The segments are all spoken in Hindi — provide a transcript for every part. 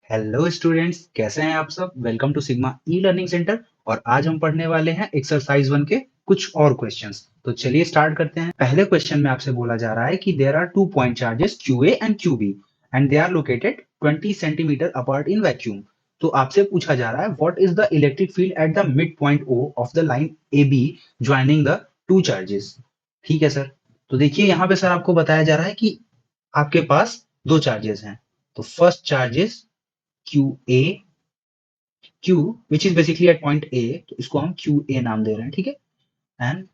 हेलो स्टूडेंट्स, कैसे हैं आप सब। Welcome to Sigma e learning centre. और आज हम पढ़ने वाले हैं एक्सरसाइज 1 के कुछ और क्वेश्चंस। तो चलिए स्टार्ट करते हैं। पहले क्वेश्चन में आपसे बोला जा रहा है कि there are 2 point charges QA and QB and they are located 20 centimetre apart in vacuum. तो आपसे पूछा जा रहा है what is the electric field at the mid point O of the line AB joining the two charges. ठीक है सर। तो देखिए यहाँ पे सर आपको बताया जा रहा है कि आपके पास दो चार्जेस हैं। तो first charges QA, Q which is basically at point A, तो इसको हम QA नाम दे रहे हैं, ठीक है। And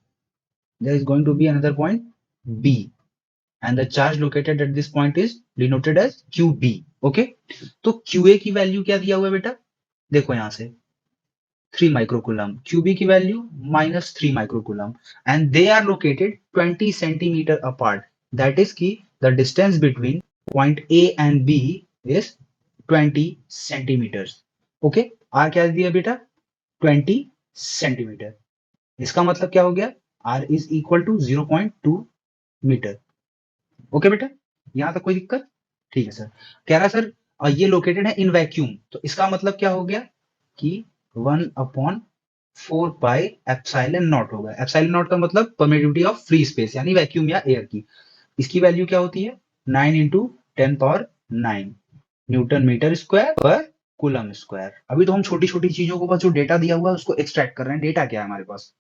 there is going to be another point B and the charge located at this point is denoted as QB. Okay. तो QA की वैल्यू क्या दिया हुआ है बेटा, देखो यहाँ से 3 माइक्रोकूलम, QB की value -3 microcoulomb and they are located 20 centimetre apart. That is की the distance between point A and B is 20 centimetres. Okay. R क्या दिया बेटा, 20 सेंटीमीटर। इसका मतलब क्या हो गया, R is equal to 0.2 metre. Okay बेटा, यहां तक कोई दिक्कत। ठीक है सर। कह रहा है सर ये लोकेटेड है इन वैक्यूम, तो इसका मतलब क्या हो गया कि 1/4 पाई एप्सिलॉन नॉट होगा। एप्सिलॉन नॉट का मतलब परमिटिविटी ऑफ फ्री स्पेस यानी वैक्यूम या एयर की। इसकी वैल्यू क्या होती है, 9 into 10 power 9 newton metre square पर कूलम स्क्वायर। अभी तो हम छोटी छोटी चीजों को बस जो डेटा दिया हुआ है उसको एक्सट्रैक्ट कर रहे हैं। डेटा क्या है हमारे पास।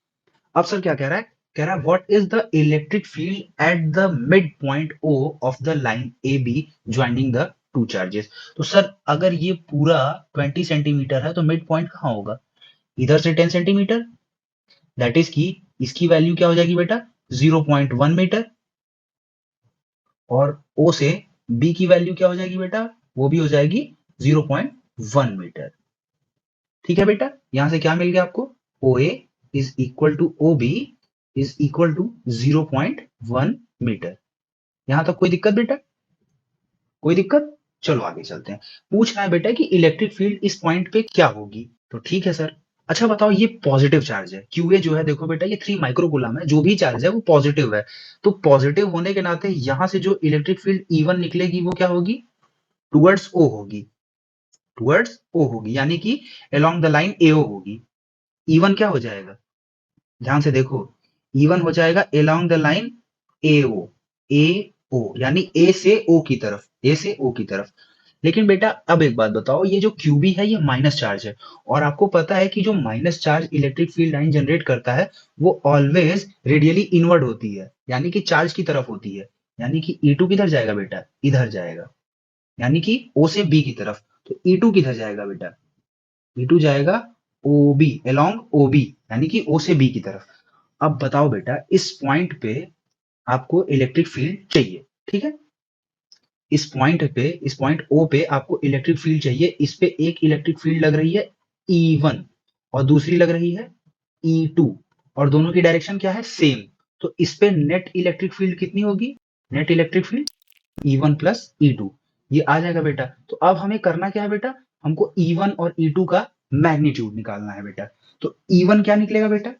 अब सर क्या कह रहा है, कह रहा है what is the electric field at the mid point O of the line AB joining the two charges. तो सर अगर ये पूरा 20 सेंटीमीटर है तो मिड पॉइंट कहाँ होगा, इधर से 10 सेंटीमीटर। दैट इज की इसकी वैल्यू क्या हो जाएगी बेटा, 0.1 मीटर। और O से B की वैल्यू क्या हो जाएगी बेटा, वो भी हो जाएगी 0.1 मीटर। ठीक है बेटा, यहां से क्या मिल गया आपको, OA is equal to OB is equal to 0.1 metre. यहां तक कोई दिक्कत बेटा, कोई दिक्कत। चलो आगे चलते हैं। पूछ रहा है बेटा कि इलेक्ट्रिक फील्ड इस पॉइंट पे क्या होगी। तो ठीक है सर। अच्छा बताओ, ये पॉजिटिव चार्ज है QA जो है, देखो बेटा ये 3 माइक्रोकूलम है, जो भी चार्ज है वो पॉजिटिव है। तो पॉजिटिव होने के नाते यहां से जो इलेक्ट्रिक फील्ड E1 निकलेगी वो क्या होगी, टुवर्ड्स O होगी। टुवर्ड्स O होगी यानी कि अलोंग द लाइन AO होगी। E1 क्या हो जाएगा, ध्यान से देखो, E1 हो जाएगा along the line AO। AO यानी A से O की तरफ, A से O की तरफ। लेकिन बेटा अब एक बात बताओ, ये जो QB है ये माइनस चार्ज है, और आपको पता है कि जो minus charge electric field line generate करता है वो ऑलवेज रेडियली इनवर्ड होती है, यानी कि चार्ज की तरफ होती है। यानी कि E2 किधर जाएगा बेटा, इधर जाएगा, यानी कि O से B की तरफ। तो E2 किधर जाएगा बेटा, E2 जाएगा OB, अलोंग OB यानी कि O से B की तरफ। अब बताओ बेटा, इस पॉइंट पे आपको इलेक्ट्रिक फील्ड चाहिए, ठीक है। इस पॉइंट O पे आपको इलेक्ट्रिक फील्ड चाहिए। इस पे एक इलेक्ट्रिक फील्ड लग रही है E1 और दूसरी लग रही है E2, और दोनों की डायरेक्शन क्या है, सेम। तो इस पे नेट इलेक्ट्रिक फील्ड कितनी होगी, net electric field E1 plus E2, ये आ जाएगा बेटा। तो अब हमें करना क्या है बेटा, हमको E1 और E2 का मैग्नीट्यूड निकालना है बेटा। तो E1 क्या निकलेगा बेटा,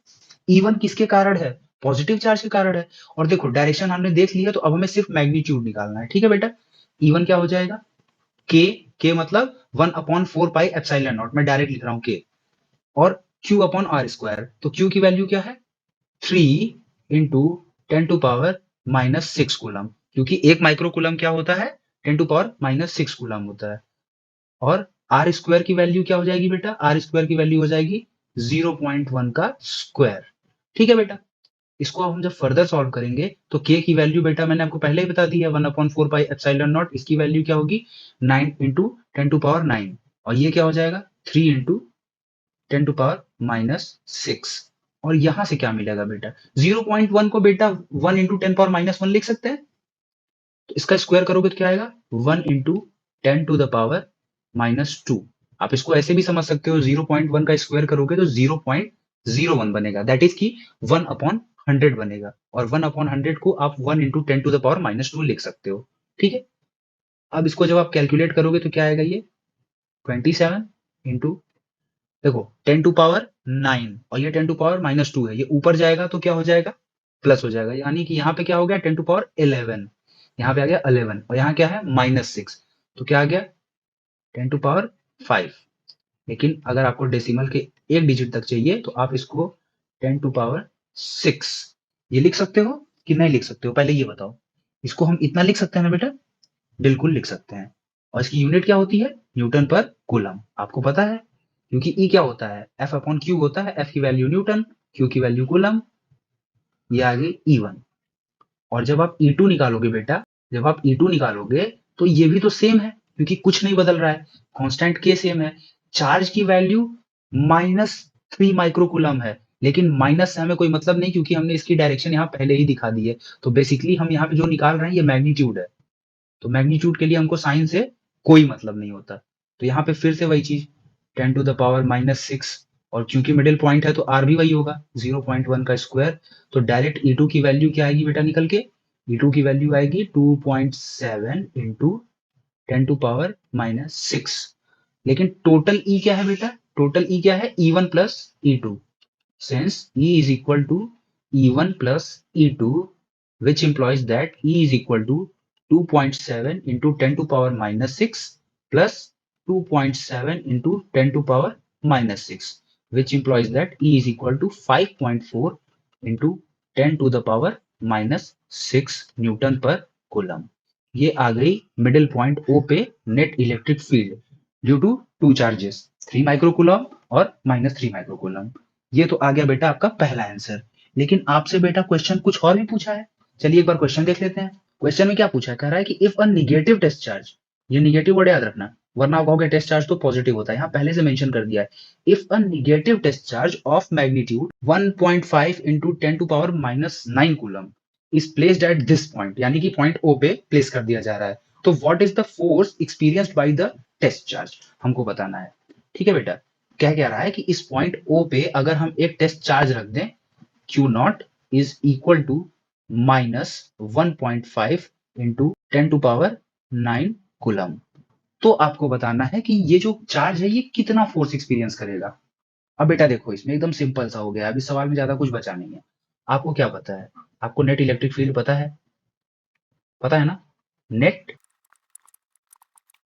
E1 किसके कारण है, पॉजिटिव चार्ज के कारण है। और देखो डायरेक्शन हमने देख लिया, तो अब हमें सिर्फ मैग्नीट्यूड निकालना है, ठीक है बेटा। E1 क्या हो जाएगा, K, K मतलब 1/4 पाई एप्सिलॉन नॉट, मैं डायरेक्ट लिख रहा हूँ K। और Q अपॉन R स्क्वायर, तो Q की वैल्यू क्या है, 3 इंटू 10⁻⁻6 कूलम, क्योंकि एक माइक्रोकूलम क्या होता है, 10⁻⁻6 कूलम होता है। और आर स्क्वायर की वैल्यू क्या हो जाएगी बेटा, आर स्क्वायर की वैल्यू हो जाएगी 0.1 का स्क्वायर। ठीक है बेटा। इसको हम जब फर्दर सॉल्व करेंगे तो के की वैल्यू बेटा मैंने आपको पहले ही बता दी है, 1/4 पाई एप्सिलॉन नॉट। इसकी वैल्यू क्या होगी, 9 इंटू 10⁻9, और ये क्या हो जाएगा 3 इंटू 10⁻⁻6। और यहां से क्या मिलेगा बेटा, 0.1 को बेटा 1 इंटू 10⁻⁻1 लिख सकते हैं। तो इसका स्क्वायर करोगे तो क्या आएगा, 1 इंटू 10⁻⁻2। आप इसको ऐसे भी समझ सकते हो, 0.1 का स्क्वायर करोगे तो 0.01 बनेगा, दैट इज की 1/100 बनेगा। और 1/100 को आप 1 इंटू 10⁻⁻2 लिख सकते हो, ठीक है। अब इसको जब आप कैलकुलेट करोगे तो क्या आएगा, ये 27 इंटू, देखो 10⁻9 और ये 10⁻2 है, ये ऊपर जाएगा तो क्या हो जाएगा, प्लस हो जाएगा। यानी कि यहाँ पे क्या हो गया, 10⁻11, यहाँ पे आ गया 11, और यहाँ क्या है -6, तो क्या आ गया 10⁵, लेकिन अगर आपको डेसिमल के एक डिजिट तक चाहिए तो आप इसको 10⁶ ये लिख सकते हो कि नहीं लिख सकते हो, पहले ये बताओ। इसको हम इतना लिख सकते हैं ना बेटा? बिल्कुल लिख सकते हैं। और इसकी यूनिट क्या होती है? न्यूटन पर कूलम। आपको पता है, क्योंकि ई क्या होता है? एफ अपॉन क्यू होता है। एफ की वैल्यू न्यूटन, क्यू की वैल्यू कूलम। ये आ गई E1। और जब आप E2 निकालोगे बेटा, जब आप E2 निकालोगे तो ये भी तो सेम है, क्योंकि कुछ नहीं बदल रहा है, कांस्टेंट के सेम है। चार्ज की वैल्यू -3 माइक्रोकूलम है, लेकिन माइनस से हमें कोई मतलब नहीं, क्योंकि हमने इसकी डायरेक्शन यहाँ पहले ही दिखा दी है। तो बेसिकली हम यहाँ पे जो निकाल रहे हैं ये मैग्नीट्यूड है। तो मैग्नीट्यूड के लिए हमको साइन से कोई मतलब नहीं होता। तो यहाँ पे फिर से वही चीज 10⁻⁻⁶, और क्योंकि मिडिल पॉइंट है तो आर भी वही होगा 0.1 का स्क्वायर। तो डायरेक्ट E2 की वैल्यू क्या आएगी बेटा निकल के? E2 की वैल्यू आएगी 2.7 इंटू 10⁻⁻6। लेकिन टोटल E क्या है बेटा? टोटल E क्या है? E1 plus E2। Since E is equal to E1 plus E2, which implies that E is equal to 2.7 into 10⁻⁻6 plus 2.7 into 10⁻⁻6, which implies that E is equal to 5.4 into 10⁻⁻6 newton पर कूलम। ये आ गई मिडिल पॉइंट O पे net electric field due to two charges, 3 microcoulomb और -3 माइक्रोकूलम। ये तो आ गया बेटा आपका पहला आंसर। लेकिन आपसे बेटा क्वेश्चन कुछ और भी पूछा है। चलिए एक बार क्वेश्चन देख लेते हैं। क्वेश्चन में क्या पूछा है? कह रहा है कि if a negative test charge, ये निगेटिव वर्ड याद रखना, वरना आप कहोगे टेस्ट चार्ज तो पॉजिटिव होता है, यहाँ पहले से मेंशन कर दिया है। If a negative test charge of magnitude 1.5 into 10⁻⁻9 coulomb is placed at this point, यानी कि पॉइंट O पे प्लेस कर दिया जा रहा है, तो what is the force experienced by the test charge, हमको बताना है। ठीक है बेटा, क्या कह रहा है कि इस पॉइंट O पे अगर हम एक टेस्ट चार्ज रख दें, Q0 is equal to -1.5 into 10⁻9 coulomb, तो आपको बताना है कि ये जो चार्ज है ये कितना फोर्स एक्सपीरियंस करेगा। अब बेटा देखो, इसमें एकदम सिंपल सा हो गया, अभी सवाल में ज्यादा कुछ बचा नहीं है। आपको क्या पता है? आपको नेट इलेक्ट्रिक फील्ड पता है? पता है ना? नेट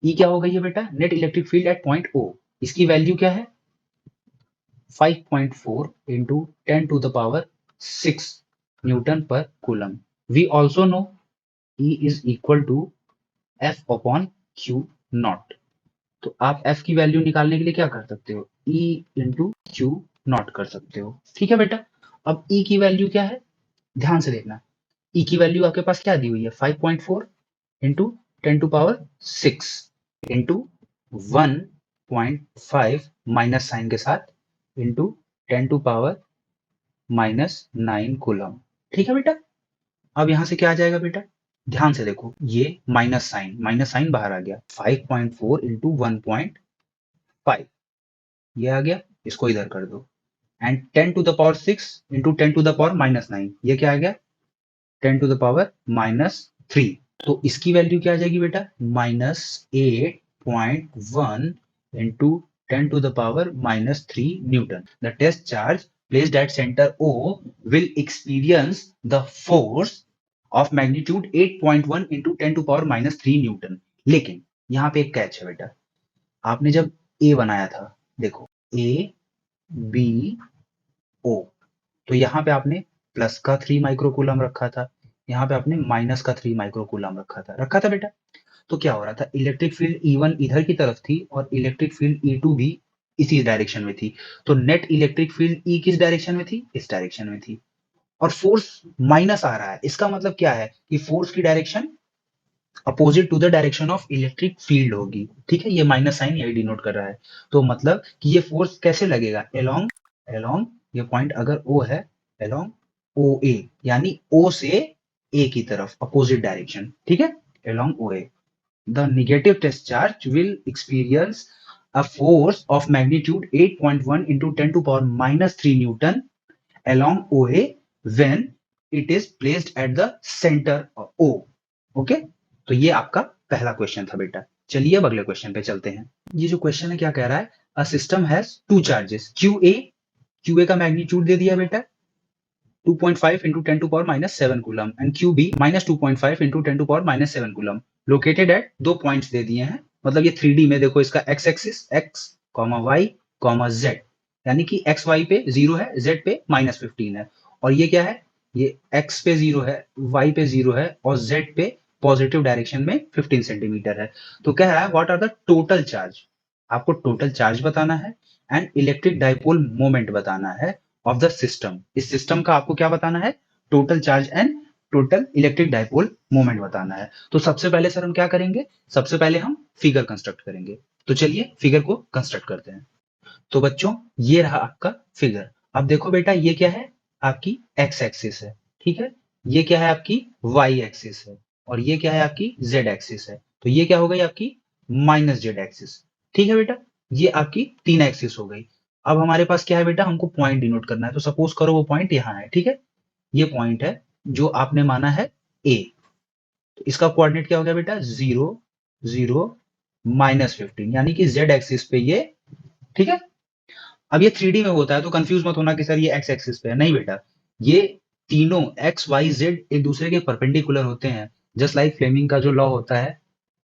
ई क्या हो गई है बेटा? Net electric field eight point O, इसकी वैल्यू क्या है? 5.4 into 10 to the power 6 Newton पर coulomb. We also know E is equal to F upon Q not. तो आप F की वैल्यू निकालने के लिए क्या कर सकते हो? E इंटू Q नॉट कर सकते हो। ठीक है बेटा, अब E की वैल्यू क्या है? ध्यान से देखना, E की वैल्यू आपके पास क्या दी हुई है? 5.4 इंटू 10⁶ इंटू 1.5 माइनस साइन के साथ इंटू 10⁻⁻9 कूलम। ठीक है बेटा, अब यहां से क्या आ जाएगा बेटा? ध्यान से देखो, ये माइनस साइन बाहर आ गया, 5.4 इंटू 1.5 ये आ गया, इसको इधर कर दो। एंड 10⁶ इंटू 10⁻⁻9 ये क्या आ गया? 10⁻⁻3। तो इसकी वैल्यू क्या आ जाएगी बेटा? -8.1 into 10⁻⁻3 newton. The test charge placed at center O will experience the force of magnitude 8.1 into 10⁻3 Newton. लेकिन यहाँ पे एक कैच है बेटा, आपने जब A बनाया था, देखो A B O, तो यहाँ पे आपने प्लस का 3 माइक्रोकूलम रखा था, यहाँ पे आपने माइनस का 3 माइक्रोकूलम रखा था बेटा। तो क्या हो रहा था? इलेक्ट्रिक फील्ड E1 इधर की तरफ थी और इलेक्ट्रिक फील्ड E2 भी इसी डायरेक्शन में थी। तो नेट इलेक्ट्रिक फील्ड E किस डायरेक्शन में थी? इस डायरेक्शन में थी। और फोर्स माइनस आ रहा है, इसका मतलब क्या है कि फोर्स की direction opposite to the direction of electric field होगी। ठीक है, ये माइनस साइन यही डिनोट कर रहा है। तो मतलब कि ये फोर्स कैसे लगेगा? एलोंग एलोंग ये पॉइंट अगर O है, एलोंग OA, यानी O से A की तरफ अपोजिट डायरेक्शन। ठीक है, along OA the negative test charge will experience a force of magnitude 8.1 into 10 to power minus 3 Newton along OA when it is placed at the center of O. Okay, तो ये आपका पहला क्वेश्चन था बेटा। चलिए अब अगले क्वेश्चन पे चलते हैं। ये जो क्वेश्चन है क्या कह रहा है? A system has two charges QA का मैग्नीट्यूड दे दिया बेटा 2.5 into 10 to power minus 7 coulomb and QB -2.5 into 10 to power minus 7 coulomb located at, दो पॉइंट्स दे दिए हैं मतलब ये 3D में देखो, इसका x axis x, y, z, यानी कि एक्स वाई पे 0 है, z पे -15 है। और ये क्या है, ये x पे 0 है, y पे 0 है और z पे पॉजिटिव डायरेक्शन में 15 सेंटीमीटर है। तो कह रहा है what are the total charge, आपको टोटल चार्ज बताना है एंड इलेक्ट्रिक डाइपोल मोमेंट बताना है ऑफ द सिस्टम। इस सिस्टम का आपको क्या बताना है, total charge and total electric dipole moment बताना है। तो सबसे पहले सर हम क्या करेंगे, सबसे पहले हम फिगर कंस्ट्रक्ट करेंगे। तो चलिए फिगर को कंस्ट्रक्ट करते हैं। तो बच्चों ये रहा आपका फिगर। अब देखो बेटा, ये क्या है, आपकी एक्स एक्सिस है, ठीक है। ये क्या है, आपकी वाई एक्सिस है। और ये क्या है, आपकी जेड एक्सिस है। तो ये क्या हो गई, आपकी माइनस जेड एक्सिस। ठीक है बेटा, ये आपकी तीन एक्सिस हो गई। अब हमारे पास क्या है बेटा, हमको पॉइंट डिनोट करना है। तो सपोज करो वो पॉइंट यहाँ है, ठीक है। ये पॉइंट है जो आपने माना है ए। तो इसका कोऑर्डिनेट क्या हो गया बेटा, 0 0 -15, यानी कि जेड एक्सिस पे ये, ठीक है। अब ये 3D में होता है तो कंफ्यूज मत होना कि सर ये एक्स एक्सिस पे है, नहीं बेटा। ये तीनों एक्स वाई जेड एक दूसरे के परपेंडिकुलर होते हैं, जस्ट लाइक फ्लेमिंग का जो लॉ होता है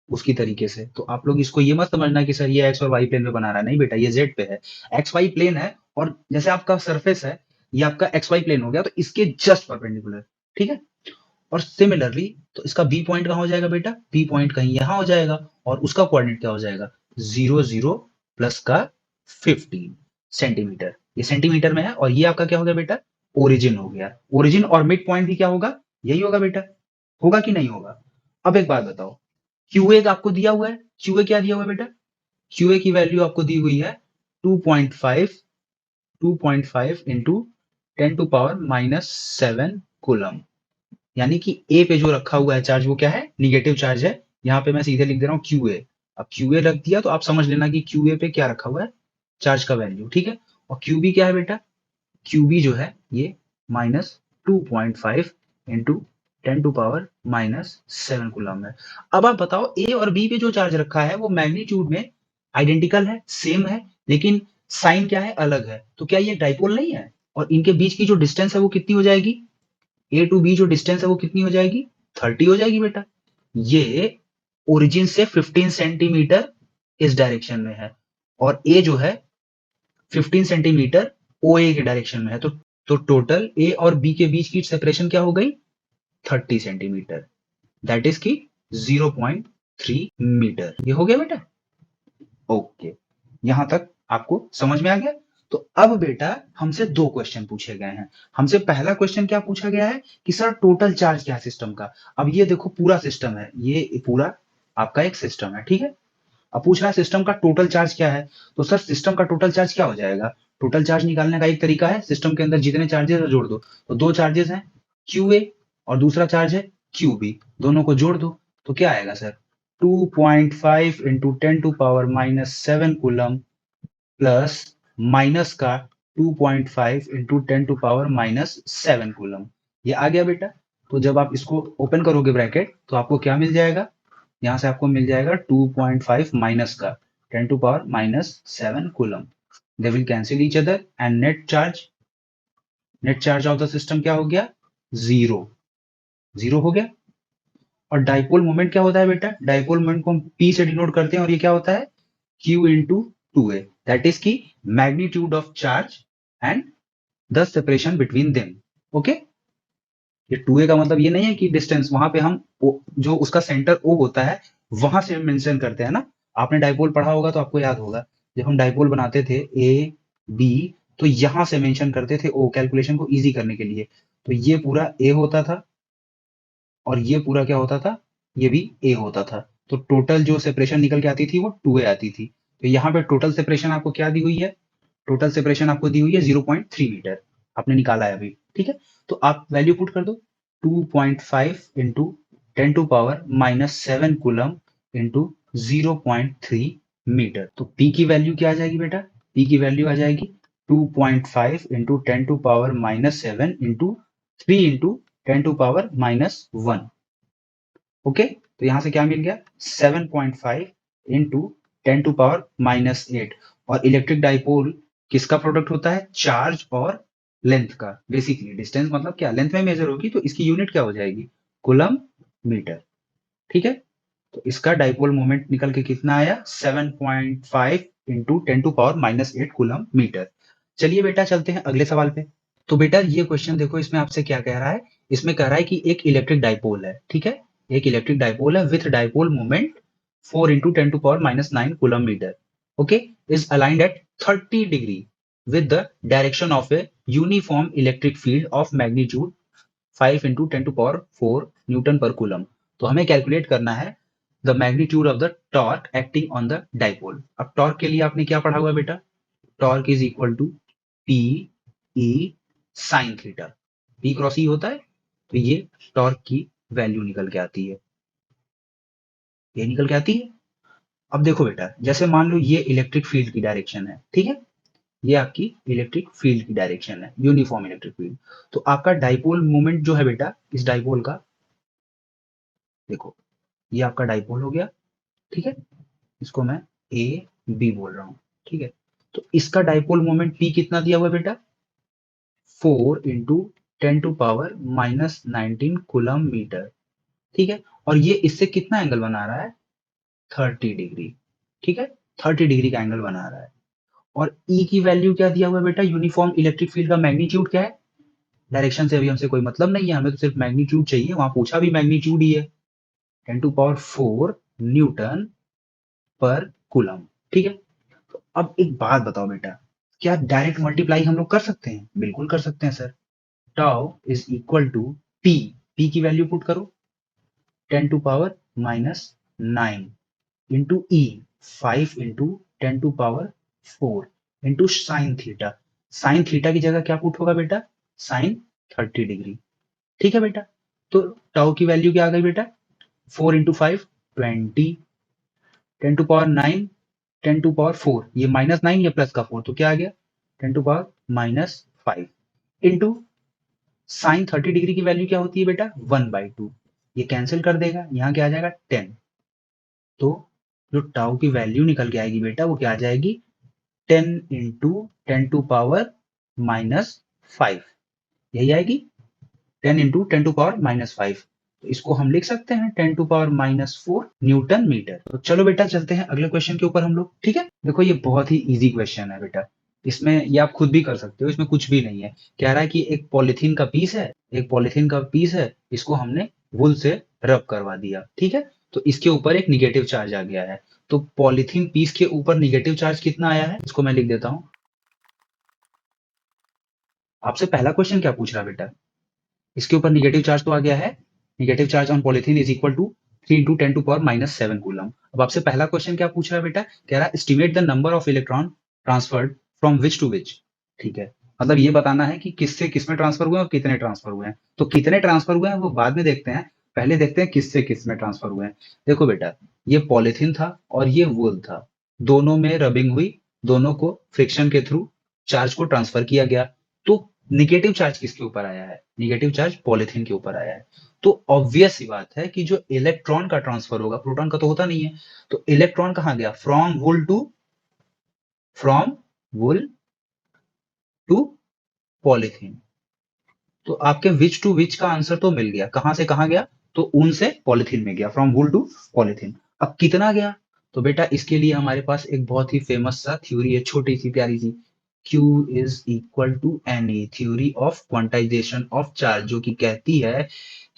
उसकी तरीके से। तो आप लोग इसको ये मत समझना कि सर ये एक्स और वाई प्लेन पे बना रहा है, नहीं बेटा, ये जेड पे है। एक्स वाई प्लेन है और जैसे आपका सरफेस है, ये आपका एक्स वाई प्लेन हो गया, तो इसके जस्ट परपेंडिकुलर, ठीक है। और सिमिलरली तो इसका बी पॉइंट कहां हो जाएगा बेटा, बी पॉइंट कहीं यहां हो जाएगा और उसका कोऑर्डिनेट क्या हो जाएगा, 0 0 प्लस का 15 सेंटीमीटर। ये सेंटीमीटर में है और ये आपका क्या हो गया बेटा, ओरिजिन हो गया। ओरिजिन और मिड पॉइंट भी क्या होगा, यही होगा बेटा, होगा कि नहीं होगा। अब एक बात बताओ, क्यूए आपको दिया हुआ है, क्यूए क्या दिया हुआ है बेटा, क्यूए की वैल्यू आपको दी हुई है 2.5 2.5 इंटू 10⁻⁻7 कूलम। यानी कि ए पे जो रखा हुआ है चार्ज वो क्या है, निगेटिव चार्ज है। यहाँ पे मैं सीधे लिख दे रहा हूँ क्यूए। अब क्यूए रख दिया तो आप समझ लेना कि क्यूए पे क्या रखा हुआ है, चार्ज का वैल्यू, ठीक है। और क्यूबी क्या है बेटा, क्यूबी जो है ये -2.5 इंटू 10⁻⁻7 कूलम है। अब आप बताओ, ए और बी पे जो चार्ज रखा है वो मैग्नीट्यूड में आइडेंटिकल है, सेम है, लेकिन साइन क्या है, अलग है। तो क्या ये डाइपोल नहीं है, और इनके बीच की जो डिस्टेंस है वो कितनी हो जाएगी, ए टू बी जो डिस्टेंस है वो कितनी हो जाएगी, 30 हो जाएगी बेटा। ये ओरिजिन से 15 सेंटीमीटर इस डायरेक्शन में है और ए जो है 15 सेंटीमीटर ओ ए के डायरेक्शन में है। तो टोटल ए और बी के बीच की सेपरेशन क्या हो गई, 30 सेंटीमीटर, दैट इज की 0.3 मीटर। ये हो गया बेटा, ओके। यहां तक आपको समझ में आ गया। तो अब बेटा हमसे दो क्वेश्चन पूछे गए हैं। हमसे पहला क्वेश्चन क्या पूछा गया है कि सर टोटल चार्ज क्या है सिस्टम का। अब ये देखो पूरा सिस्टम है, ये पूरा आपका एक सिस्टम है, ठीक है। अब पूछ रहा है सिस्टम का टोटल चार्ज क्या है। तो सर सिस्टम का टोटल चार्ज क्या हो जाएगा, टोटल चार्ज निकालने का एक तरीका है, सिस्टम के अंदर जितने चार्जेस है जोड़ दो। तो दो चार्जेस हैं, क्यू ए और दूसरा चार्ज है क्यू बी, दोनों को जोड़ दो। तो क्या आएगा sir, 2.5 into 10⁻⁻7 coulomb plus minus का 2.5 इंटू 10⁻⁻7 कूलम। ये आ गया बेटा। तो जब आप इसको ओपन करोगे ब्रैकेट तो आपको क्या मिल जाएगा, यहां से आपको मिल जाएगा 2.5 माइनस का 10⁻⁻7 coulomb. They will cancel each other and net charge of the system क्या हो गया, जीरो, जीरो हो गया। और डाइपोल मोमेंट क्या होता है बेटा, डाइपोल मोमेंट को हम पी से डिनोट करते हैं और ये क्या होता है, q into two a, that is की magnitude of charge and the separation between them. Okay, ये टू ए का मतलब ये नहीं है कि डिस्टेंस, वहां पे हम जो उसका सेंटर ओ होता है वहां से मेंशन करते हैं ना। आपने डाइपोल पढ़ा होगा तो आपको याद होगा, जब हम डाइपोल बनाते थे ए बी तो यहां से मेंशन करते थे ओ, कैलकुलेशन को इजी करने के लिए। तो ये पूरा ए होता था और ये पूरा क्या होता था, ये भी ए होता था। तो टोटल जो सेपरेशन निकल के आती थी वो 2a आती थी। तो यहाँ पे टोटल सेपरेशन आपको क्या दी हुई है, टोटल सेपरेशन आपको दी हुई है 0.3 मीटर, आपने निकाला है अभी, ठीक है। तो आप वैल्यू पुट कर दो, 2.5 इंटू 10⁻⁻7 कूलम इंटू 0.3 मीटर। तो पी की वैल्यू क्या आ जाएगी बेटा, पी की वैल्यू आ जाएगी 2.5 इंटू 10⁻⁻7 इंटू 3 इंटू 10⁻⁻1। ओके, तो यहां से क्या मिल गया, 7.5 इंटू 10⁻⁻8। और इलेक्ट्रिक डाइपोल किसका प्रोडक्ट होता है, चार्ज और लेंथ का। बेसिकली डिस्टेंस मतलब क्या, लेंथ में मेजर होगी तो इसकी यूनिट क्या हो जाएगी, कूलम मीटर, ठीक है। तो इसका डाइपोल मोमेंट निकल के कितना आया 7.5 इंटू 10⁻⁻8 कूलम मीटर। चलिए बेटा चलते हैं अगले सवाल पे। तो बेटा ये क्वेश्चन देखो, इसमें आपसे क्या कह रहा है, इसमें कह रहा है कि एक इलेक्ट्रिक डाइपोल है, ठीक है, एक इलेक्ट्रिक डाइपोल है with dipole moment 4 into 10⁻�9 coulomb metre, okay, is aligned at 30 degree with the direction of a uniform electric field of magnitude 5 into 10 to power 4 newton पर कूलम। तो हमें कैलकुलेट करना है the magnitude of the torque acting on the dipole. अब टॉर्क के लिए आपने क्या पढ़ा हुआ है बेटा, torque is equal to p e sine theta, p cross e होता है, तो ये टॉर्क की वैल्यू निकल के आती है, ये निकल के आती है। अब देखो बेटा, जैसे मान लो ये इलेक्ट्रिक फील्ड की डायरेक्शन है, ठीक है, ये आपकी इलेक्ट्रिक फील्ड की डायरेक्शन है, यूनिफॉर्म इलेक्ट्रिक फील्ड। तो आपका डाइपोल मोमेंट जो है बेटा, इस डाइपोल का देखो, ये आपका डाइपोल हो गया, ठीक है, इसको मैं ए बी बोल रहा हूं, ठीक है। तो इसका डाइपोल मोमेंट पी कितना दिया हुआ है बेटा, 4 इंटू 10⁻⁻19 कूलम मीटर, ठीक है। और ये इससे कितना एंगल बना रहा है, 30 डिग्री, ठीक है, 30 डिग्री का एंगल बना रहा है। और ई की वैल्यू क्या दिया हुआ है बेटा, यूनिफॉर्म इलेक्ट्रिक फील्ड का मैग्नीट्यूड क्या है, डायरेक्शन से अभी हमसे कोई मतलब नहीं है, हमें तो सिर्फ मैग्नीट्यूड चाहिए, वहां पूछा भी मैग्नीट्यूड ही है, 10⁻⁴ न्यूटन पर कूलम, ठीक है। तो अब एक बात बताओ बेटा, क्या डायरेक्ट मल्टीप्लाई हम लोग कर सकते हैं, बिल्कुल कर सकते हैं sir. Tau is equal to p, p की वैल्यू पुट करो 10⁻⁹ into E 5 into 10⁻⁴ into sine theta, sine theta की जगह क्या पुट होगा बेटा, साइन 30 डिग्री, ठीक है बेटा। तो टाउ की वैल्यू क्या आ गई बेटा, 4 इंटू 5 20, 10⁻⁹ 10⁻⁴, ये -9 ये प्लस का 4, तो क्या आ गया 10⁻⁻5 इंटू साइन 30 डिग्री की वैल्यू क्या होती है बेटा 1/2, ये कैंसिल कर देगा, यहाँ क्या आ जाएगा 10। तो जो टाउ की वैल्यू निकल के आएगी बेटा, वो क्या आ जाएगी 10 इंटू 10⁻⁻5, यही आएगी 10 इंटू 10⁻⁻5। तो इसको हम लिख सकते हैं 10⁻⁻4 न्यूटन मीटर। तो चलो बेटा चलते हैं अगले क्वेश्चन के ऊपर हम लोग, ठीक है। देखो ये बहुत ही इजी क्वेश्चन है बेटा, इसमें ये आप खुद भी कर सकते हो, इसमें कुछ भी नहीं है। कह रहा है कि एक पॉलिथीन का पीस है, एक पॉलिथीन का पीस है, इसको हमने वुल से रब करवा दिया, ठीक है। तो इसके ऊपर एक निगेटिव चार्ज आ गया है, तो पॉलिथीन पीस के ऊपर निगेटिव चार्ज कितना आया है, इसको मैं लिख देता हूं। आपसे पहला क्वेश्चन क्या पूछ रहा है बेटा, इसके ऊपर निगेटिव चार्ज तो आ गया है, negative charge on polythene is equal to 3 into 10⁻⁻7 coulomb. अब आपसे पहला क्वेश्चन क्या पूछ रहा है बेटा, कह रहा है estimate the number of electron transferred from which to which, ठीक है, मतलब ये बताना है कि किससे किस में ट्रांसफर हुए और कितने ट्रांसफर हुए हैं। तो कितने ट्रांसफर हुए हैं वो बाद में देखते हैं, पहले देखते हैं किससे किस में ट्रांसफर हुए हैं। देखो बेटा, ये पॉलिथीन था और ये वुल था, दोनों में रबिंग हुई, दोनों को फ्रिक्शन के थ्रू चार्ज को ट्रांसफर किया गया। तो निगेटिव चार्ज किसके ऊपर आया है, निगेटिव चार्ज पॉलिथीन के ऊपर आया है। तो ऑब्वियस सी बात है कि जो इलेक्ट्रॉन का ट्रांसफर होगा, प्रोटॉन का तो होता नहीं है, तो इलेक्ट्रॉन कहां गया, फ्रॉम वुल टू पॉलिथीन। तो आपके विच टू विच का आंसर तो मिल गया, कहां से कहां गया, तो ऊन से पॉलिथीन में गया, फ्रॉम वुल टू पॉलिथीन। अब कितना गया, तो बेटा इसके लिए हमारे पास एक बहुत ही फेमस सा थ्योरी है, छोटी सी प्यारी सी, Q is equal to NE, theory of quantisation of charge, जो कि कहती है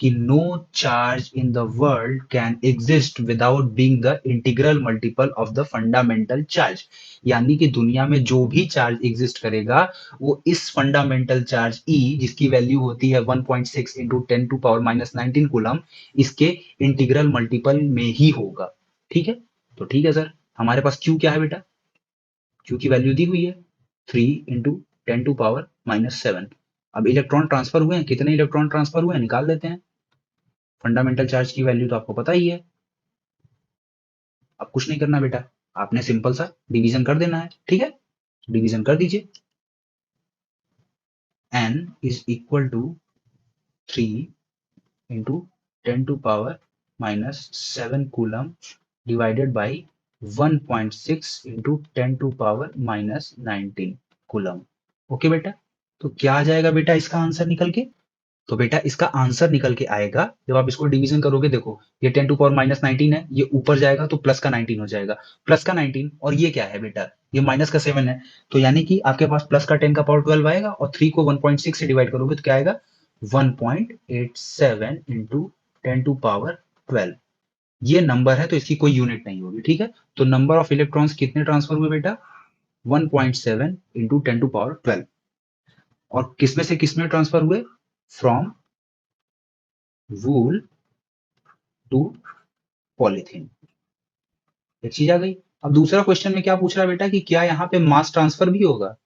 कि no charge in the world can exist without being the integral multiple of the fundamental charge. यानी कि दुनिया में जो भी चार्ज एग्जिस्ट करेगा, वो इस फंडामेंटल चार्ज E, जिसकी वैल्यू होती है 1.6 इंटू 10⁻⁻19 कूलम, इसके इंटीग्रल मल्टीपल में ही होगा, ठीक है। तो ठीक है सर, हमारे पास Q क्या है बेटा, Q की वैल्यू दी हुई है 3 इंटू 10⁻⁻7। अब इलेक्ट्रॉन ट्रांसफर हुए हैं, कितने इलेक्ट्रॉन ट्रांसफर हुए हैं निकाल लेते हैं, फंडामेंटल चार्ज की वैल्यू तो आपको पता ही है। अब कुछ नहीं करना बेटा, आपने सिंपल सा डिवीजन कर देना है, ठीक है, डिवीजन कर दीजिए। N is equal to 3 into 10⁻⁻7 coulomb divided by 1.6 into 10⁻⁻19 coulomb. Okay बेटा, तो क्या आ जाएगा बेटा इसका आंसर निकल के तो बेटा इसका आंसर निकल के आएगा जब आप इसको डिवीजन करोगे। देखो ये 10 टू पावर माइनस 19 है, ये ऊपर जाएगा तो प्लस का 19 हो जाएगा, प्लस का 19 और ये क्या है बेटा, ये माइनस का 7 है। तो यानी कि आपके पास प्लस का 10 का पावर 12 आएगा और 3 को 1.6 से डिवाइड करोगे तो क्या आएगा 1.87 इंटू 10 टू पावर 12। ये नंबर है तो इसकी कोई यूनिट नहीं होगी, ठीक है। तो नंबर ऑफ इलेक्ट्रॉन्स कितने ट्रांसफर हुए बेटा 1.7 इंटू 10 टू पावर 12। और किसमें से किसमें ट्रांसफर हुए, फ्रॉम वूल टू पॉलीथीन। एक चीज आ गई। अब दूसरा क्वेश्चन में क्या पूछ रहा है बेटा कि क्या यहाँ पे मास ट्रांसफर भी होगा।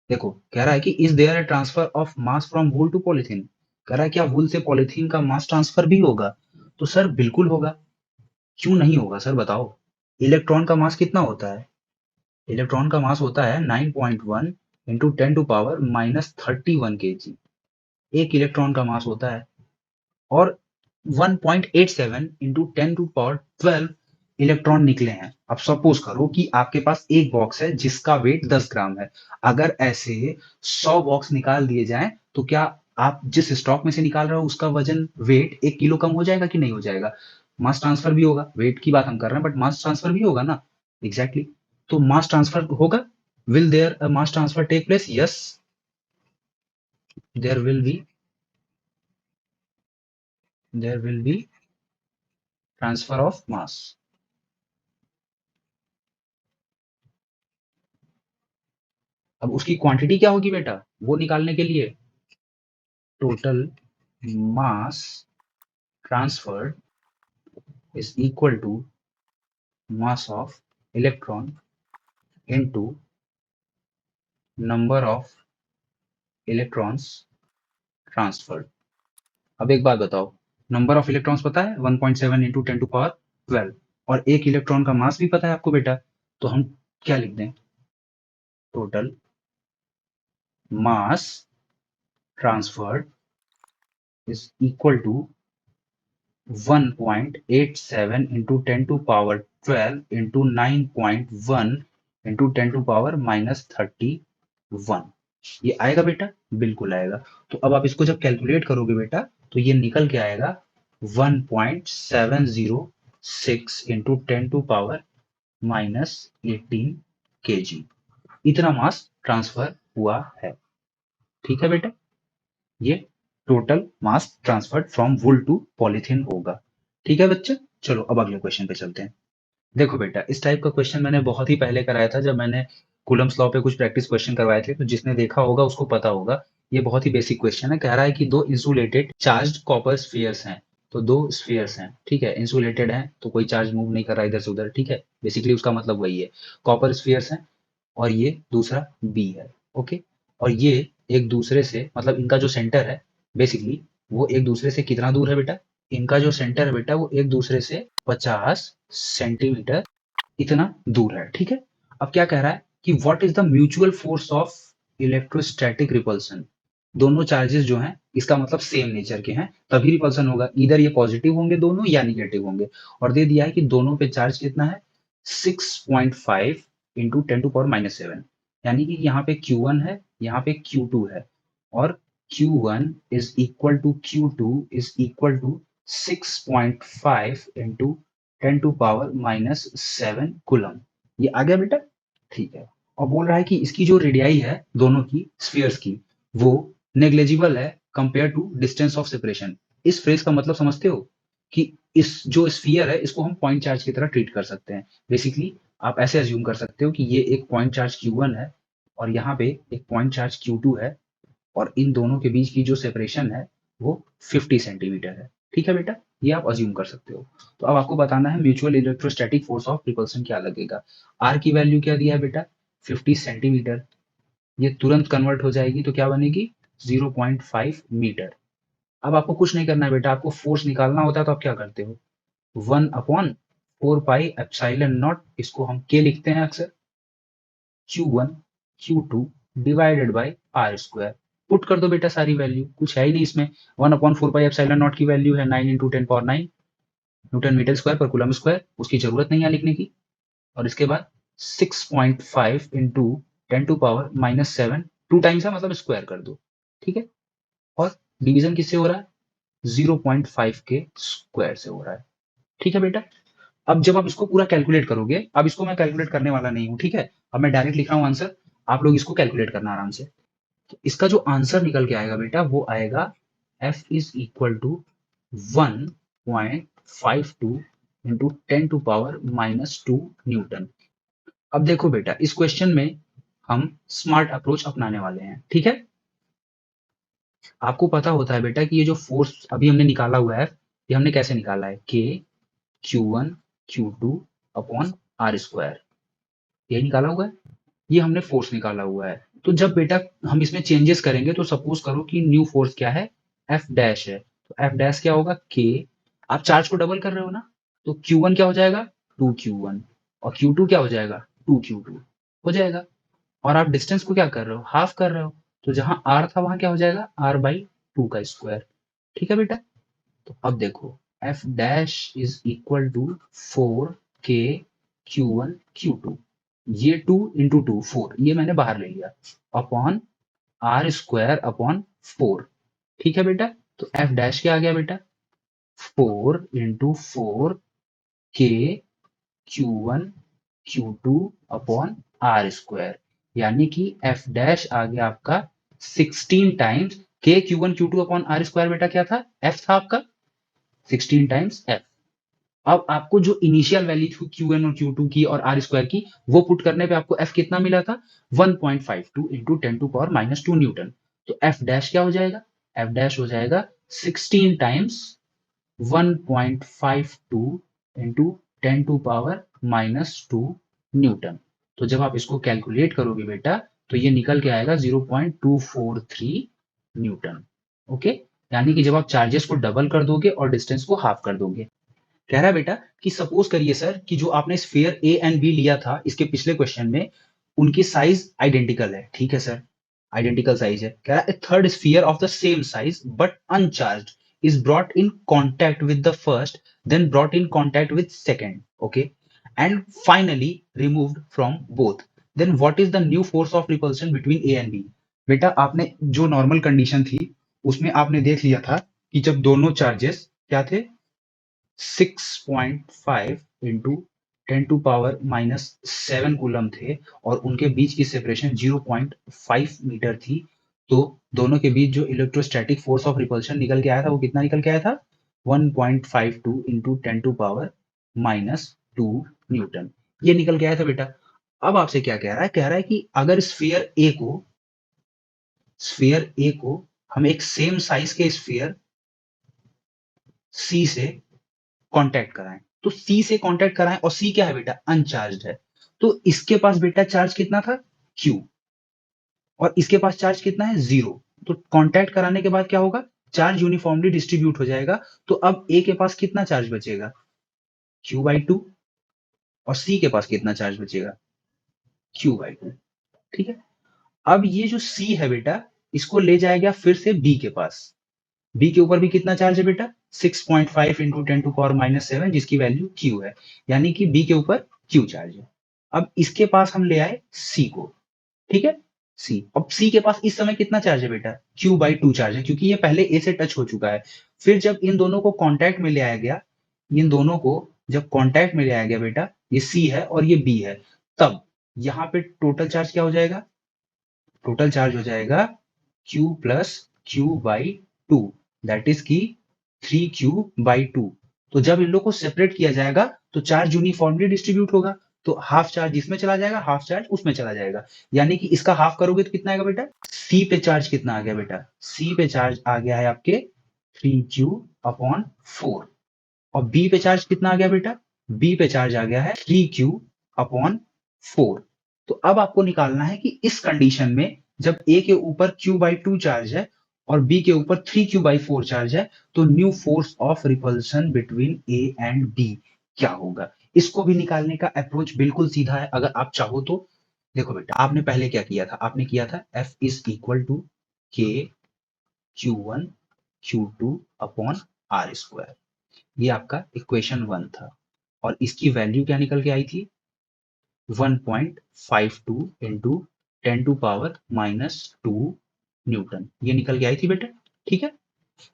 देखो कह रहा है कि is there a transfer of mass from wool to polythene. कह रहा है क्या वूल से पॉलीथीन का मास ट्रांसफर भी होगा। तो सर बिल्कुल होगा, क्यों नहीं होगा सर बताओ। इलेक्ट्रॉन का मास कितना होता है, इलेक्ट्रॉन का मास होता है 9.1 into 10 to power minus 31 kg। एक इलेक्ट्रॉन का मास होता है और 1.87 इंटू 10 टू पावर 12 इलेक्ट्रॉन निकले हैं। अब सपोज करो कि आपके पास एक बॉक्स है जिसका वेट 10 ग्राम है। अगर ऐसे 100 बॉक्स निकाल दिए जाएं तो क्या आप जिस स्टॉक में से निकाल रहे हो उसका वजन वेट 1 किलो कम हो जाएगा कि नहीं हो जाएगा। मास ट्रांसफर भी होगा, वेट की बात हम कर रहे हैं बट मास ट्रांसफर भी होगा ना। एग्जैक्टली तो मास ट्रांसफर होगा। Will there a mass transfer take place, yes there will be, there will be transfer of mass. अब उसकी क्वांटिटी क्या होगी बेटा वो निकालने के लिए total mass transferred is equal to mass of electron into number of electrons transferred. अब एक बात बताओ, नंबर ऑफ इलेक्ट्रॉन्स पता है 1.7 इंटू 10 टू पावर 12 और एक इलेक्ट्रॉन का मास भी पता है आपको बेटा। तो हम क्या लिख दें, total mass transferred is equal to 1.87 into 10 to power 12 into 9.1 into 10 to power minus 31। ये आएगा बेटा, बिल्कुल आएगा। तो अब आप इसको जब कैलकुलेट करोगे बेटा तो ये निकल के आएगा 1.706 into 10 to power minus 18 kg। इतना मास ट्रांसफर हुआ है, ठीक है बेटा। ये total mass transferred from wool to polythene होगा, ठीक है बच्चे। चलो अब अगले क्वेश्चन पे चलते हैं। देखो बेटा इस टाइप का क्वेश्चन मैंने बहुत ही पहले कराया था जब मैंने कूलम्स लॉ पे कुछ प्रैक्टिस क्वेश्चन करवाए थे, तो जिसने देखा होगा उसको पता होगा। ये बहुत ही बेसिक क्वेश्चन है। कह रहा है कि दो इंसुलेटेड चार्ज्ड कॉपर स्फीयर्स हैं। तो दो स्फीयर्स हैं, ठीक है, इंसुलेटेड हैं तो कोई चार्ज मूव नहीं कर रहा इधर से उधर, ठीक है। बेसिकली उसका मतलब वही है, कॉपर स्फीयर्स हैं और ये दूसरा बी है, ओके। और ये एक दूसरे से मतलब इनका जो सेंटर है बेसिकली वो एक दूसरे से कितना दूर है बेटा, इनका जो सेंटर है बेटा वो एक दूसरे से 50 सेंटीमीटर इतना दूर है, ठीक है। अब क्या कह रहा है कि what is the mutual force of electrostatic repulsion. दोनों चार्जेस जो हैं इसका मतलब सेम नेचर के हैं तभी रिपल्सन होगा, इधर ये पॉजिटिव होंगे दोनों या निगेटिव होंगे। और दे दिया है कि दोनों पे चार्ज कितना है 6.5 इंटू 10 टू पावर माइनस 7। यानी कि यहाँ पे Q1 है, यहाँ पे Q2 है और Q1 is equal to Q2 is equal to 6.5 into 10 to power minus 7 coulomb. ये आ गया बेटा, ठीक है। और बोल रहा है कि इसकी जो रेडियाई है दोनों की स्फीयर्स की वो नेग्लेजिबल है compare to distance of separation. इस फ्रेज का मतलब समझते हो कि इस जो स्फीयर है इसको हम पॉइंट चार्ज की तरह ट्रीट कर सकते हैं। बेसिकली आप ऐसे अज्यूम कर सकते हो कि ये एक पॉइंट चार्ज Q1 है और यहाँ पे एक पॉइंट चार्ज Q2 है और इन दोनों के बीच की जो सेपरेशन है वो 50 सेंटीमीटर है, ठीक है बेटा। ये आप अज्यूम कर सकते हो। तो अब आपको बताना है mutual electrostatic force of repulsion क्या लगेगा। आर की वैल्यू क्या दिया है बेटा 50 सेंटीमीटर, ये तुरंत कन्वर्ट हो जाएगी तो क्या बनेगी 0.5 मीटर। अब आपको कुछ नहीं करना है बेटा, आपको फोर्स निकालना होता है तो आप क्या करते हो 1/4 पाई एप्सिलॉन नॉट, इसको हम के लिखते हैं अक्सर, Q1 Q2 divided by R square. Put कर दो बेटा सारी वैल्यू, कुछ है ही नहीं इसमें। 1/4 पाई एप्सिलॉन नॉट की वैल्यू है 9 into 10 power 9 newton metre square पर कूलम स्क्वायर, उसकी जरूरत नहीं है लिखने की। और इसके बाद 6.5 into 10 to power minus 7 two times है मतलब स्क्वायर कर दो, ठीक है। और डिवीजन किससे हो रहा है? 0.5 के स्क्वायर से हो रहा है। ठीक है बेटा। अब जब आप इसको पूरा कैलकुलेट करोगे, अब इसको मैं कैलकुलेट करने वाला नहीं हूं, ठीक है, अब मैं डायरेक्ट लिख रहा हूं आंसर, आप लोग इसको कैलकुलेट करना आराम से। तो इसका जो आंसर निकल के आएगा बेटा वो आएगा F is equal to 1.52 into 10⁻⁻2 newton. अब देखो बेटा, इस क्वेश्चन में हम स्मार्ट अप्रोच अपनाने वाले हैं, ठीक है। आपको पता होता है बेटा कि ये जो फोर्स अभी हमने निकाला हुआ है, ये हमने कैसे निकाला है? K Q1 Q2 upon R square, ये निकाला हुआ है, ये हमने फोर्स निकाला हुआ है। तो जब बेटा हम इसमें चेंजेस करेंगे, तो सपोज करो कि न्यू फोर्स क्या है? एफ डैश है, तो एफ डैश क्या होगा? के। आप चार्ज को डबल कर रहे हो ना, तो Q1 क्या हो जाएगा? 2Q1, और Q2 क्या हो जाएगा? 2Q2 हो जाएगा। और आप डिस्टेंस को क्या कर रहे हो? हाफ कर रहे हो, तो जहां आर था वहां क्या हो जाएगा? R/2 का स्क्वायर। ठीक है बेटा। तो अब देखो, F dash is equal to 4K Q1 Q2, ये 2 × 2 4, ये मैंने बाहर ले लिया, अपॉन आर स्क्वायर अपॉन 4। ठीक है बेटा। तो एफ डैश क्या आ गया बेटा? 4 × 4K Q1 Q2 upon R square, यानी कि एफ डैश आ गया आपका 16 times K Q1 Q2 upon R square. बेटा क्या था? एफ था आपका 16 टाइम्स एफ। अब आपको जो इनिशियल वैल्यू थी Q1 और Q2 की और आर स्क्वायर की, वो पुट करने पे आपको एफ कितना मिला था? 1.52 इंटू 10⁻⁻2 न्यूटन। तो एफ डैश क्या हो जाएगा? एफ डैश हो जाएगा 16 टाइम्स 1.52 इंटू 10⁻⁻2 न्यूटन। तो जब आप इसको कैलकुलेट करोगे बेटा, तो ये निकल के आएगा 0.243 न्यूटन। ओके, यानी कि जब आप चार्जेस को डबल कर दोगे और डिस्टेंस को हाफ कर दोगे। कह रहा है बेटा कि सपोज करिए सर कि जो आपने स्फीयर ए एंड बी लिया था इसके पिछले क्वेश्चन में, उनकी साइज आइडेंटिकल है। ठीक है सर, आइडेंटिकल साइज है। कह रहा है third sphere of the same size but uncharged is brought in contact with the first, then brought in contact with second, okay, and finally removed from both, then what is the new force of repulsion between A and B. बेटा आपने जो नॉर्मल कंडीशन थी उसमें आपने देख लिया था कि जब दोनों चार्जेस क्या थे? 6.5 इंटू 10⁻⁻7 कूलम थे, और उनके बीच की सेपरेशन 0.5 मीटर थी। तो दोनों के बीच जो इलेक्ट्रोस्टैटिक फोर्स ऑफ रिपल्शन निकल के आया था वो कितना निकल के आया था? 1.52 इंटू 10⁻⁻2 न्यूटन, ये निकल के आया था बेटा। अब आपसे क्या कह रहा है? कह रहा है कि अगर स्फीयर ए को हम एक सेम साइज के स्फीयर सी से कांटेक्ट कराएं, तो सी से कांटेक्ट कराएं, और सी क्या है बेटा? अनचार्ज है। तो इसके पास बेटा चार्ज कितना था? Q, और इसके पास चार्ज कितना है? 0। तो कांटेक्ट कराने के बाद क्या होगा? चार्ज यूनिफॉर्मली डिस्ट्रीब्यूट हो जाएगा। तो अब ए के पास कितना चार्ज बचेगा? Q/2। और सी के पास कितना चार्ज बचेगा? Q/2। ठीक है। अब ये जो सी है बेटा, इसको ले जाएगा फिर से बी के पास। बी के ऊपर भी कितना चार्ज है बेटा? 6.5 इंटू 10⁻⁻7, जिसकी वैल्यू Q है, यानी कि बी के ऊपर Q चार्ज है। अब इसके पास हम ले आए सी को। ठीक है, सी। अब सी के पास इस समय कितना चार्ज है बेटा? Q/2 चार्ज है, क्योंकि ये पहले ए से टच हो चुका है। फिर जब इन दोनों को कांटेक्ट में ले आया गया, इन दोनों को जब कांटेक्ट में ले आया गया बेटा, ये सी है और ये बी है, तब यहाँ पे टोटल चार्ज क्या हो जाएगा? टोटल चार्ज हो जाएगा Q plus Q/2, that is की 3Q/2। तो जब इन लोग को सेपरेट किया जाएगा तो चार्ज यूनिफॉर्मली डिस्ट्रीब्यूट होगा, तो हाफ चार्ज इसमें चला जाएगा, हाफ चार्ज उसमें चला जाएगा, यानी कि इसका हाफ करोगे तो कितना आएगा बेटा? सी पे चार्ज कितना आ गया बेटा? सी पे चार्ज आ गया है आपके 3Q/4। और बी पे चार्ज कितना आ गया बेटा? बी पे चार्ज आ गया है 3Q/4। तो अब आपको निकालना है कि इस कंडीशन में जब ए के ऊपर Q/2 चार्ज है और बी के ऊपर 3Q/4 चार्ज है, तो new force of repulsion between A and B क्या होगा? इसको भी निकालने का अप्रोच बिल्कुल सीधा है, अगर आप चाहो तो। देखो बेटा, आपने पहले क्या किया था? आपने किया था F is equal to K Q1 Q2 upon R square, ये आपका इक्वेशन 1 था, और इसकी वैल्यू क्या निकल के आई थी? 1.52 इंटू 10⁻⁻2 न्यूटन, ये निकल के आई थी बेटा। ठीक है।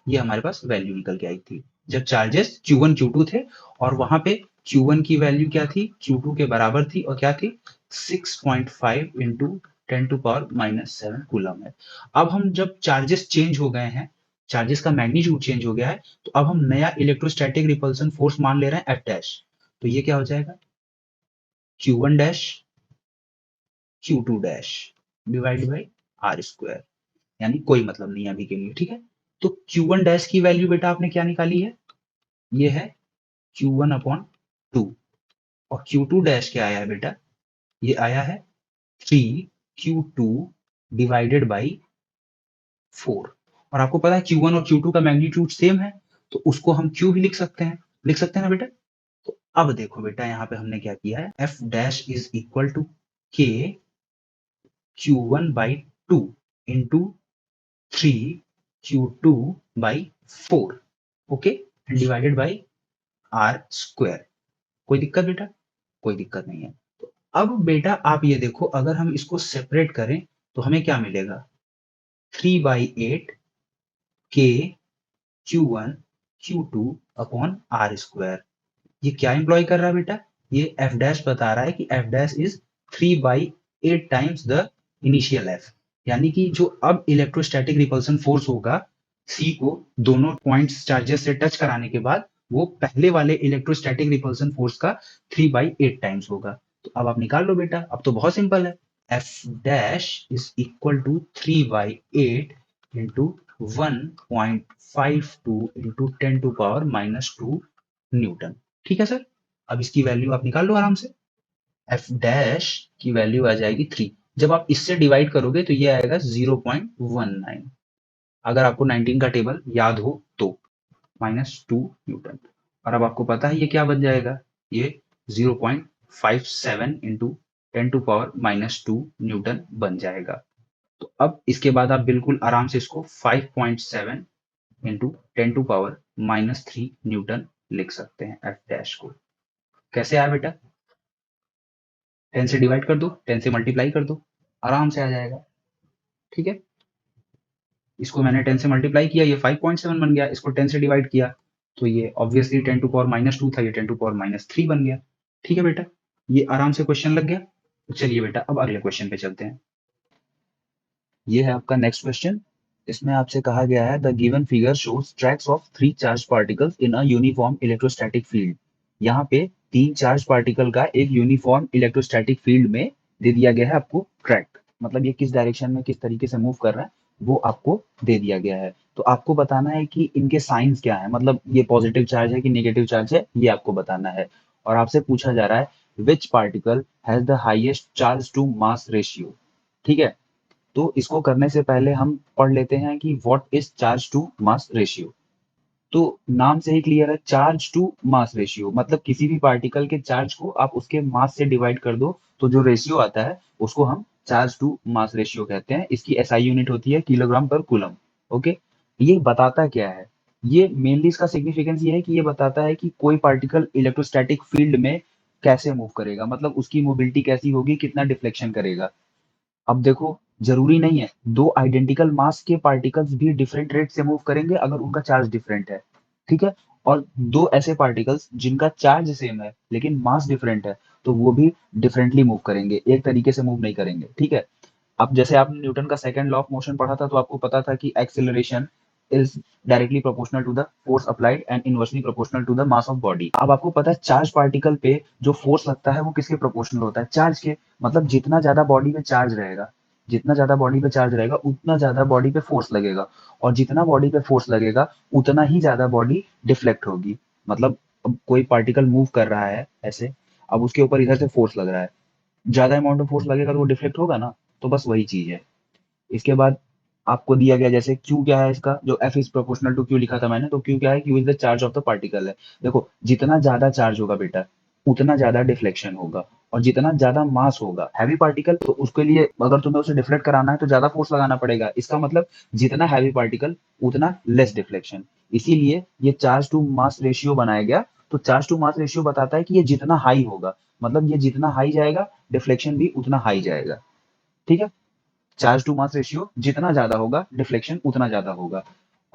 ये हमारे पास वैल्यू निकल के आई थी जब चार्जेस Q1 Q2 थे और वहां पे Q1 की वैल्यू क्या थी, Q2 के बराबर थी और क्या थी 6.5 इंटू 10⁻⁻7 कूलम है। अब हम जब चार्जेस चेंज हो गए हैं, चार्जेस का मैग्नीट्यूड चेंज हो गया है, तो अब हम नया इलेक्ट्रोस्टैटिक रिपल्सन फोर्स मान ले रहे हैं F डैश। तो ये क्या हो जाएगा Q1 dash Q2 dash divide by R square, यानी कोई मतलब नहीं है अभी के लिए, ठीक है। तो Q1 डैश की वैल्यू बेटा आपने क्या निकाली है, ये है Q1/2 और Q2 डैश क्या आया है बेटा, ये आया है 3Q2 डिवाइडेड बाई 4। और आपको पता है Q1 और Q2 का मैग्नीट्यूड सेम है, तो उसको हम Q भी लिख सकते हैं ना बेटा। तो अब देखो बेटा यहाँ पे हमने क्या किया है, F dash is equal to K Q1/2 into 3Q2/4, okay, divided by R square. कोई दिक्कत बेटा, कोई दिक्कत नहीं है। तो अब बेटा आप ये देखो, अगर हम इसको सेपरेट करें तो हमें क्या मिलेगा, 3/8 के Q1 Q2/r²। ये क्या इंप्लॉय कर रहा है बेटा, ये एफ डैश बता रहा है कि F dash is 3/8 times the initial F, यानी कि जो अब इलेक्ट्रोस्टैटिक रिपल्सन फोर्स होगा सी को दोनों पॉइंट्स चार्जेस से टच कराने के बाद, वो पहले वाले इलेक्ट्रोस्टैटिक रिपल्सन फोर्स का 3/8 टाइम्स होगा। तो अब आप निकाल लो बेटा, अब तो बहुत सिंपल है, F dash is equal to 3/8 into 1.52 into 10⁻⁻2 newton. ठीक है सर, अब इसकी वैल्यू आप निकाल लो आराम से, एफ डैश की वैल्यू आ जाएगी 3। जब आप इससे डिवाइड करोगे तो ये आएगा 0.19, अगर आपको 19 का टेबल याद हो तो, -2 न्यूटन। और अब आपको पता है ये क्या बन जाएगा, ये 0.57 इंटू 10⁻⁻2 न्यूटन बन जाएगा। तो अब इसके बाद आप बिल्कुल आराम से इसको 5.7 इंटू 10⁻⁻3 न्यूटन लिख सकते हैं एफ डैश को। कैसे आया बेटा, 10 से डिवाइड कर दो, 10 से मल्टीप्लाई कर दो, आराम से आ जाएगा, ठीक है। इसको मैंने 10 से मल्टीप्लाई किया, ये 5.7 बन गया, इसको 10 से डिवाइड किया तो ये ऑब्वियसली 10⁻⁻2 था, ये 10⁻3 बन गया। ठीक है बेटा, ये आराम से क्वेश्चन लग गया। तो चलिए बेटा अब अगले क्वेश्चन पे चलते हैं। ये है आपका नेक्स्ट क्वेश्चन। इसमें आपसे कहा गया है the given figure shows tracks of 3 charge particles in a uniform electrostatic field. यहाँ पे 3 चार्ज पार्टिकल का एक यूनिफॉर्म इलेक्ट्रोस्टैटिक फील्ड में दे दिया गया है आपको ट्रैक, मतलब ये किस डायरेक्शन में किस तरीके से मूव कर रहा है वो आपको दे दिया गया है। तो आपको बताना है कि इनके साइंस क्या है, मतलब ये पॉजिटिव चार्ज है कि नेगेटिव चार्ज है, ये आपको बताना है। और आपसे पूछा जा रहा है which particle has the highest charge to mass ratio. ठीक है, तो इसको करने से पहले हम पढ़ लेते हैं कि what is charge to mass ratio. तो नाम से ही क्लियर है, चार्ज टू मास रेशियो मतलब किसी भी पार्टिकल के चार्ज को आप उसके मास से डिवाइड कर दो तो जो रेशियो आता है उसको हम चार्ज टू मास रेशियो कहते हैं। इसकी एसआई यूनिट होती है किलोग्राम पर कूलम। ओके, ये बताता क्या है, ये मेनली इसका सिग्निफिकेंस ये है कि ये बताता है कि कोई पार्टिकल इलेक्ट्रोस्टैटिक फील्ड में कैसे मूव करेगा, मतलब उसकी मोबिलिटी कैसी होगी, कितना डिफ्लेक्शन करेगा। अब देखो, जरूरी नहीं है दो आइडेंटिकल मास के पार्टिकल्स भी डिफरेंट रेट से मूव करेंगे अगर उनका चार्ज डिफरेंट है, ठीक है। और दो ऐसे पार्टिकल्स जिनका चार्ज सेम है लेकिन मास डिफरेंट है तो वो भी डिफरेंटली मूव करेंगे, एक तरीके से मूव नहीं करेंगे, ठीक है। अब जैसे आपने न्यूटन का सेकंड लॉ ऑफ मोशन पढ़ा था तो आपको पता था कि acceleration is directly proportional to the force applied and inversely proportional to the mass of body. अब आपको पता है चार्ज पार्टिकल पे जो फोर्स लगता है वो किसके प्रोपोर्शनल होता है, चार्ज के। मतलब जितना ज्यादा बॉडी में चार्ज रहेगा, जितना ज्यादा बॉडी पे चार्ज रहेगा उतना ज्यादा बॉडी पे फोर्स लगेगा, और जितना बॉडी पे फोर्स लगेगा उतना ही ज्यादा बॉडी डिफ्लेक्ट होगी। मतलब अब कोई पार्टिकल मूव कर रहा है ऐसे, अब उसके ऊपर इधर से फोर्स लग रहा है, ज्यादा अमाउंट ऑफ फोर्स लगेगा तो वो डिफ्लेक्ट होगा ना, तो बस वही चीज है। इसके बाद आपको दिया गया जैसे Q क्या है इसका, जो F is proportional to Q लिखा था मैंने, तो Q क्या है, Q is the charge of the particle है। देखो जितना ज्यादा चार्ज होगा बेटा उतना ज्यादा डिफ्लेक्शन होगा, और जितना ज्यादा मास होगा हैवी पार्टिकल तो उसके लिए अगर तुम्हें उसे डिफ्लेक्ट कराना है तो ज्यादा फोर्स लगाना पड़ेगा। इसका मतलब जितना हैवी पार्टिकल उतना लेस डिफ्लेक्शन, इसीलिए ये चार्ज टू मास रेशियो बनाया गया। तो चार्ज टू मास रेशियो बताता है कि ये जितना हाई होगा, मतलब ये जितना हाई जाएगा डिफ्लेक्शन भी उतना हाई जाएगा, ठीक है। चार्ज टू मास रेशियो जितना ज्यादा होगा डिफ्लेक्शन उतना ज्यादा होगा।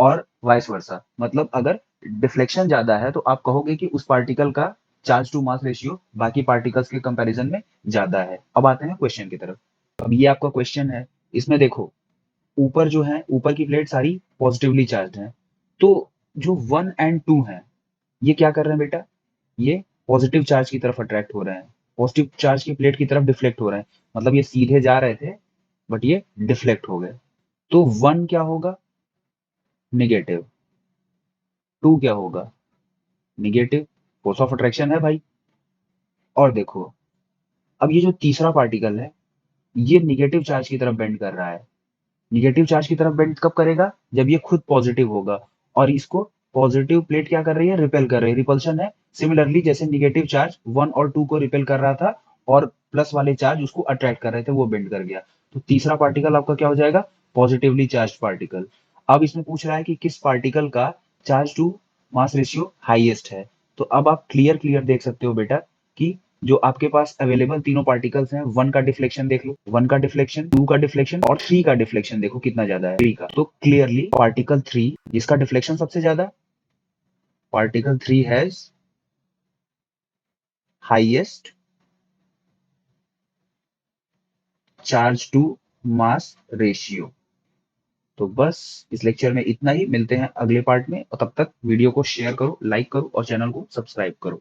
और वाइस वर्सा, मतलब अगर डिफ्लेक्शन ज्यादा है तो आप कहोगे कि उस पार्टिकल का चार्ज टू मास रेशियो बाकी पार्टिकल्स के कंपैरिजन में ज्यादा है। अब आते हैं क्वेश्चन की तरफ। अब ये आपका क्वेश्चन है, इसमें देखो ऊपर जो है, ऊपर की प्लेट सारी पॉजिटिवली चार्ज है, तो जो 1 और 2 है ये क्या कर रहे हैं बेटा, ये पॉजिटिव चार्ज की तरफ अट्रैक्ट हो रहे हैं, पॉजिटिव चार्ज की प्लेट की तरफ डिफ्लेक्ट हो रहे हैं, मतलब ये सीधे जा रहे थे बट ये डिफ्लेक्ट हो गए। तो 1 क्या होगा, निगेटिव, 2 क्या होगा, निगेटिव, फोर्स ऑफ अट्रैक्शन है भाई। और देखो अब ये जो तीसरा पार्टिकल है ये निगेटिव चार्ज की तरफ बेंड कर रहा है। निगेटिव चार्ज की तरफ बेंड कब करेगा, जब ये खुद पॉजिटिव होगा, और इसको पॉजिटिव प्लेट क्या कर रही है, रिपेल कर रही है, रिपल्शन है। सिमिलरली जैसे निगेटिव चार्ज 1 और 2 को रिपेल कर रहा था और प्लस वाले चार्ज उसको अट्रैक्ट कर रहे थे, वो बेंड कर गया। तो तीसरा पार्टिकल आपका क्या हो जाएगा, पॉजिटिवली चार्ज पार्टिकल। अब इसमें पूछ रहा है कि किस पार्टिकल का charge to mass ratio highest है। तो अब आप क्लियर क्लियर देख सकते हो बेटा कि जो आपके पास अवेलेबल तीनों पार्टिकल्स हैं, 1 का डिफ्लेक्शन देख लो, 1 का डिफ्लेक्शन, 2 का डिफ्लेक्शन और 3 का डिफ्लेक्शन देखो कितना ज्यादा है, 3 का। तो क्लियरली पार्टिकल 3 जिसका डिफ्लेक्शन सबसे ज्यादा, particle 3 has highest charge to mass ratio. तो बस इस लेक्चर में इतना ही, मिलते हैं अगले पार्ट में, और तब तक वीडियो को शेयर करो, लाइक करो और चैनल को सब्सक्राइब करो।